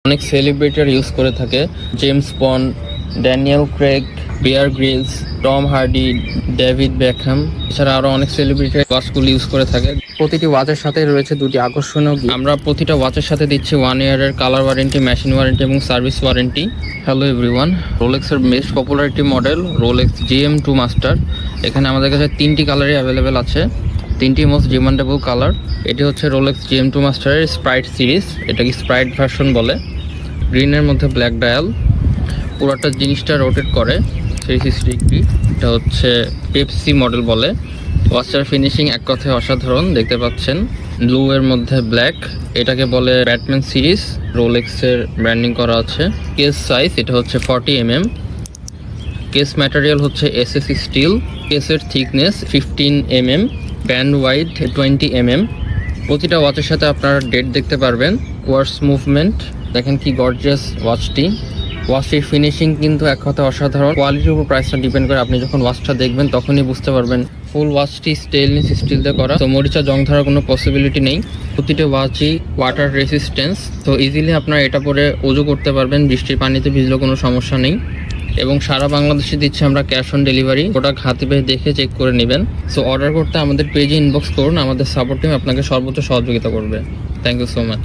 অনেক সেলিব্রিটিরা ইউজ করে থাকে। James Bond, Daniel Craig, Bear Grylls, Tom Hardy, David Beckham, এছাড়া আরও অনেক সেলিব্রিটি ওয়াচগুলো ইউজ করে থাকে। প্রতিটি ওয়াচের সাথে রয়েছে দুটি আকর্ষণীয় গিফট। আমরা প্রতিটা ওয়াচের সাথে দিচ্ছি 1 ইয়ারের কালার ওয়ারেন্টি, মেশিন ওয়ারেন্টি এবং সার্ভিস ওয়ারেন্টি। হ্যালো এভরিওয়ান, রোলেক্সের best popularity model Rolex GM2 master. এখানে আমাদের কাছে 3টি কালারই অ্যাভেলেবেল আছে, 3টি মোস্ট ডিমান্ডেবল কালার। এটি হচ্ছে রোলেক্স GM2 মাস্টারের স্প্রাইট সিরিজ, এটাকে স্প্রাইট ভার্সন বলে। গ্রিনের মধ্যে ব্ল্যাক ডায়াল, পুরোটা জিনিসটা রোটেট করে 360 ডিগ্রি। এটা হচ্ছে পেপসি মডেল বলে। ওয়াচটার ফিনিশিং এক কথায় অসাধারণ, দেখতে পাচ্ছেন। ব্লু এর মধ্যে ব্ল্যাক, এটাকে বলে ব্যাটম্যান সিরিজ, রোলেক্সের ব্র্যান্ডিং করা আছে। কেস সাইজ এটা হচ্ছে 40 mm। কেস ম্যাটেরিয়াল হচ্ছে SS স্টিল। কেসের thickness 15 mm, band wide 20 mm। প্রতিটা ওয়াচের সাথে আপনারা ডেট দেখতে পারবেন, কোয়ার্টজ মুভমেন্ট। দেখেন কি গর্জিয়াস ওয়াচটি। ওয়াচটির ফিনিশিং কিন্তু এক কথা অসাধারণ। কোয়ালিটির উপর প্রাইসটা ডিপেন্ড করে, আপনি যখন ওয়াচটা দেখবেন তখনই বুঝতে পারবেন। ফুল ওয়াচটি স্টেইনলেস স্টিল দিয়ে করা, তো মরিচা জং ধরার কোনো পসিবিলিটি নেই। প্রতিটা ওয়াচই ওয়াটার রেসিস্টেন্স, তো ইজিলি আপনারা এটা পরে উজু করতে পারবেন, বৃষ্টির পানিতে ভিজলেও কোনো সমস্যা নেই। এবং সারা বাংলাদেশে দিচ্ছে আমরা ক্যাশ অন ডেলিভারি। প্রোডাক্ট হাতে পেয়ে দেখে চেক করে নেবেন। সো অর্ডার করতে আমাদের পেজে ইনবক্স করুন, আমাদের সাপোর্ট টিম আপনাকে সর্বোচ্চ সহযোগিতা করবে। Thank you so much.